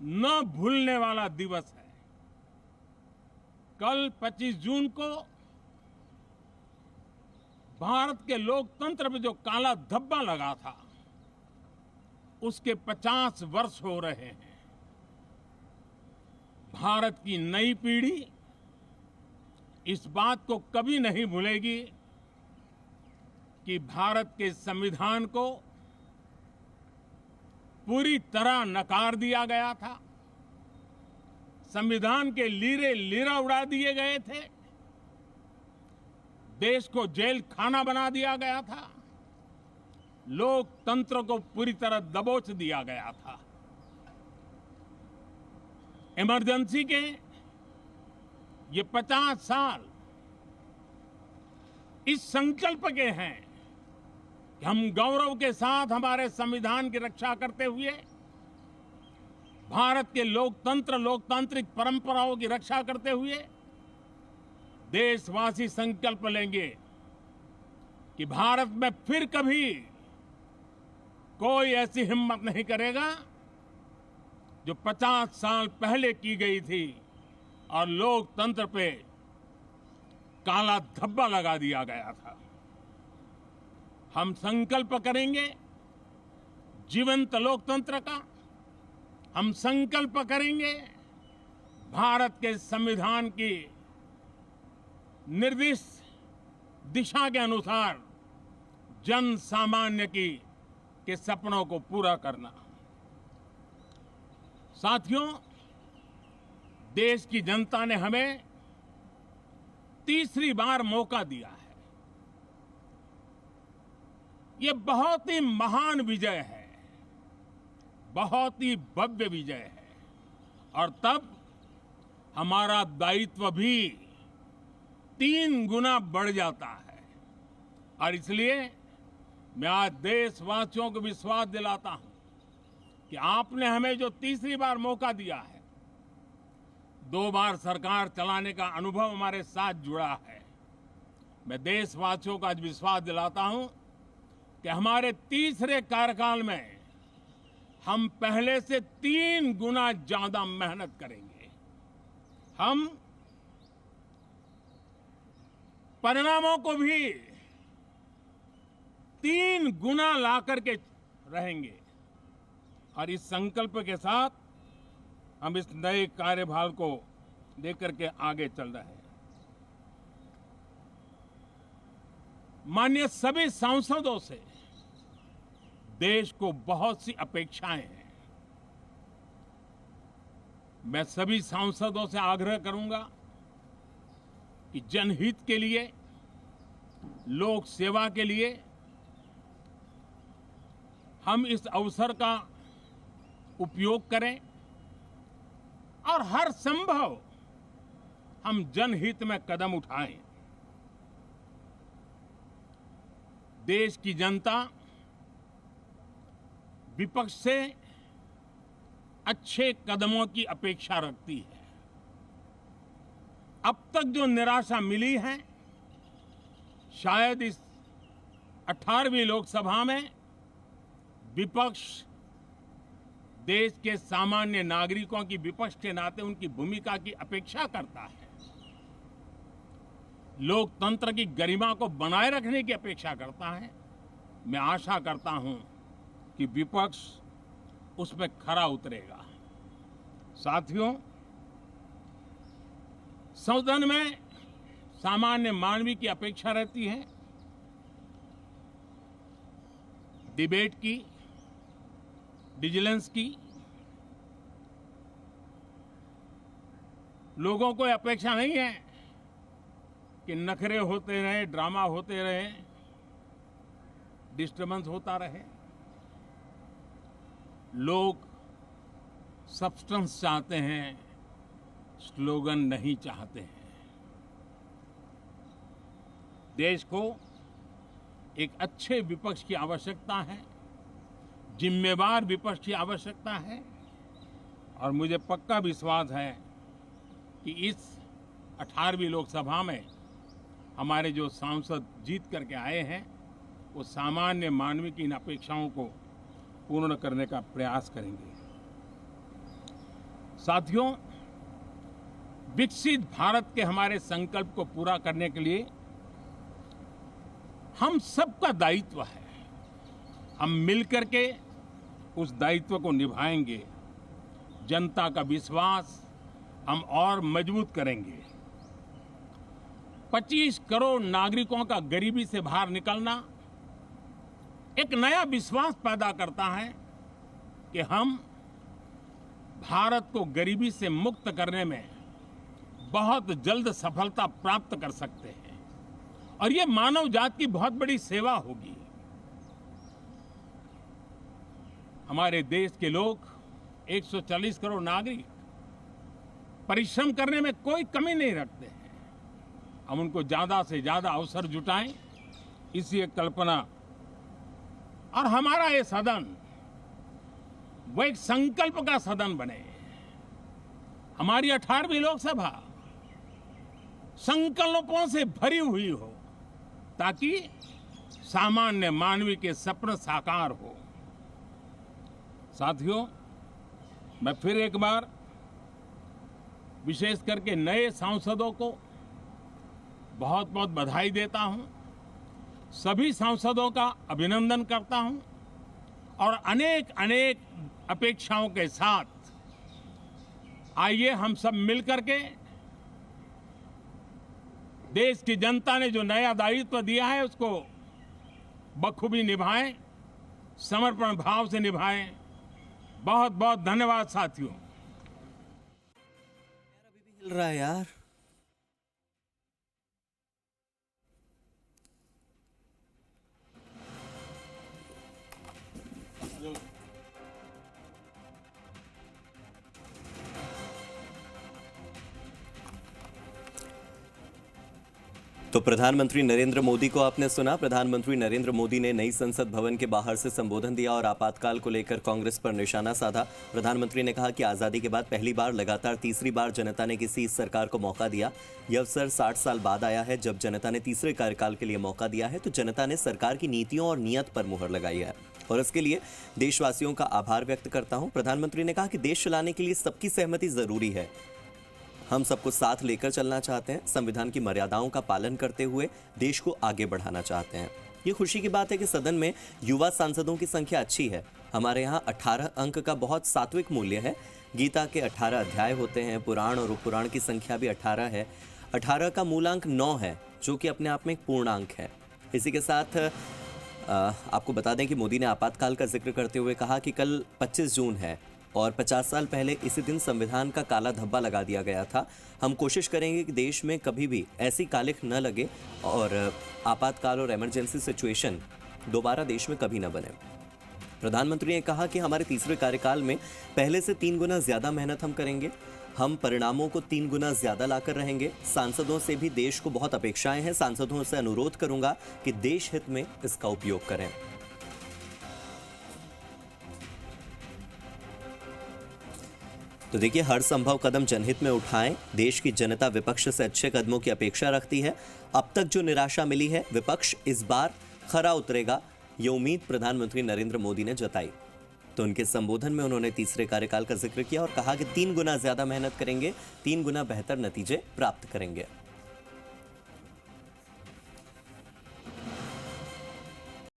न भूलने वाला दिवस है। कल 25 जून को भारत के लोकतंत्र में जो काला धब्बा लगा था, उसके 50 वर्ष हो रहे हैं। भारत की नई पीढ़ी इस बात को कभी नहीं भूलेगी कि भारत के संविधान को पूरी तरह नकार दिया गया था, संविधान के लीरे लीरा उड़ा दिए गए थे, देश को जेल खाना बना दिया गया था, लोकतंत्र को पूरी तरह दबोच दिया गया था। इमरजेंसी के ये 50 साल इस संकल्प के हैं कि हम गौरव के साथ हमारे संविधान की रक्षा करते हुए भारत के लोकतंत्र, लोकतांत्रिक परंपराओं की रक्षा करते हुए देशवासी संकल्प लेंगे कि भारत में फिर कभी कोई ऐसी हिम्मत नहीं करेगा जो 50 साल पहले की गई थी और लोकतंत्र पे काला धब्बा लगा दिया गया था। हम संकल्प करेंगे जीवंत लोकतंत्र का, हम संकल्प करेंगे भारत के संविधान की निर्दिष्ट दिशा के अनुसार जन सामान्य के सपनों को पूरा करना। साथियों, देश की जनता ने हमें तीसरी बार मौका दिया है। ये बहुत ही महान विजय है, बहुत ही भव्य विजय है, और तब हमारा दायित्व भी 3 गुना बढ़ जाता है। और इसलिए मैं आज देशवासियों को विश्वास दिलाता हूं कि आपने हमें जो तीसरी बार मौका दिया है, 2 बार सरकार चलाने का अनुभव हमारे साथ जुड़ा है। मैं देशवासियों को आज विश्वास दिलाता हूं कि हमारे तीसरे कार्यकाल में हम पहले से 3 गुना ज्यादा मेहनत करेंगे। हम परिणामों को भी 3 गुना ला करके रहेंगे। और इस संकल्प के साथ हम इस नए कार्यभार को लेकर के आगे चल रहे हैं। माननीय सभी सांसदों से देश को बहुत सी अपेक्षाएं हैं। मैं सभी सांसदों से आग्रह करूंगा कि जनहित के लिए, लोक सेवा के लिए हम इस अवसर का उपयोग करें और हर संभव हम जनहित में कदम उठाएं। देश की जनता विपक्ष से अच्छे कदमों की अपेक्षा रखती है। अब तक जो निराशा मिली है, शायद इस 18वीं लोकसभा में विपक्ष देश के सामान्य नागरिकों की विपक्ष के नाते उनकी भूमिका की अपेक्षा करता है, लोकतंत्र की गरिमा को बनाए रखने की अपेक्षा करता है। मैं आशा करता हूं कि विपक्ष उसमें खरा उतरेगा। साथियों, सदन में सामान्य मानवीय की अपेक्षा रहती है डिबेट की, विजिलेंस की। लोगों को अपेक्षा नहीं है कि नखरे होते रहे, ड्रामा होते रहे, डिस्टर्बेंस होता रहे। लोग सब्सटेंस चाहते हैं, स्लोगन नहीं चाहते हैं। देश को एक अच्छे विपक्ष की आवश्यकता है, जिम्मेवार विपक्ष की आवश्यकता है। और मुझे पक्का विश्वास है कि इस 18वीं लोकसभा में हमारे जो सांसद जीत करके आए हैं, वो सामान्य मानवीय की इन अपेक्षाओं को पूर्ण करने का प्रयास करेंगे। साथियों, विकसित भारत के हमारे संकल्प को पूरा करने के लिए हम सबका दायित्व है। हम मिलकर के उस दायित्व को निभाएंगे। जनता का विश्वास हम और मजबूत करेंगे। 25 करोड़ नागरिकों का गरीबी से बाहर निकलना एक नया विश्वास पैदा करता है कि हम भारत को गरीबी से मुक्त करने में बहुत जल्द सफलता प्राप्त कर सकते हैं और ये मानव जाति की बहुत बड़ी सेवा होगी। हमारे देश के लोग 140 करोड़ नागरिक परिश्रम करने में कोई कमी नहीं रखते हैं। हम उनको ज्यादा से ज्यादा अवसर जुटाएं, इसी एक कल्पना। और हमारा ये सदन वो एक संकल्प का सदन बने। हमारी 18वीं लोकसभा संकल्पों से भरी हुई हो ताकि सामान्य मानवी के सपने साकार हो। साथियों, मैं फिर एक बार विशेष करके नए सांसदों को बहुत बहुत बधाई देता हूं। सभी सांसदों का अभिनंदन करता हूं और अनेक अनेक अपेक्षाओं के साथ आइए हम सब मिलकर के देश की जनता ने जो नया दायित्व दिया है उसको बखूबी निभाएं, समर्पण भाव से निभाएं। बहुत बहुत धन्यवाद साथियों। हिल रहा है यार। तो प्रधानमंत्री नरेंद्र मोदी को आपने सुना। प्रधानमंत्री नरेंद्र मोदी ने नई संसद भवन के बाहर से संबोधन दिया और आपातकाल को लेकर कांग्रेस पर निशाना साधा। प्रधानमंत्री ने कहा कि आजादी के बाद पहली बार लगातार तीसरी बार जनता ने किसी सरकार को मौका दिया। यह अवसर 60 साल बाद आया है जब जनता ने तीसरे कार्यकाल के लिए मौका दिया है। तो जनता ने सरकार की नीतियों और नीयत पर मुहर लगाई है और इसके लिए देशवासियों का आभार व्यक्त करता हूं। प्रधानमंत्री ने कहा कि देश चलाने के लिए सबकी सहमति जरूरी है। हम सबको साथ लेकर चलना चाहते हैं। संविधान की मर्यादाओं का पालन करते हुए देश को आगे बढ़ाना चाहते हैं। ये खुशी की बात है कि सदन में युवा सांसदों की संख्या अच्छी है। हमारे यहाँ 18 अंक का बहुत सात्विक मूल्य है। गीता के 18 अध्याय होते हैं। पुराण और उपपुराण की संख्या भी 18 है। 18 का मूलांक 9 है जो कि अपने आप में एक पूर्णांक है। इसी के साथ आपको बता दें कि मोदी ने आपातकाल का जिक्र करते हुए कहा कि कल 25 जून है और 50 साल पहले इसी दिन संविधान का काला धब्बा लगा दिया गया था। हम कोशिश करेंगे कि देश में कभी भी ऐसी कालिख न लगे और आपातकाल और इमरजेंसी सिचुएशन दोबारा देश में कभी न बने। प्रधानमंत्री ने कहा कि हमारे तीसरे कार्यकाल में पहले से 3 गुना ज्यादा मेहनत हम करेंगे। हम परिणामों को 3 गुना ज्यादा लाकर रहेंगे। सांसदों से भी देश को बहुत अपेक्षाएं हैं। सांसदों से अनुरोध करूंगा कि देश हित में इसका उपयोग करें। तो देखिए, हर संभव कदम जनहित में उठाएं। देश की जनता विपक्ष से अच्छे कदमों की अपेक्षा रखती है। अब तक जो निराशा मिली है, विपक्ष इस बार खरा उतरेगा, ये उम्मीद प्रधानमंत्री नरेंद्र मोदी ने जताई। तो उनके संबोधन में उन्होंने तीसरे कार्यकाल का जिक्र किया और कहा कि 3 गुना ज्यादा मेहनत करेंगे, 3 गुना बेहतर नतीजे प्राप्त करेंगे।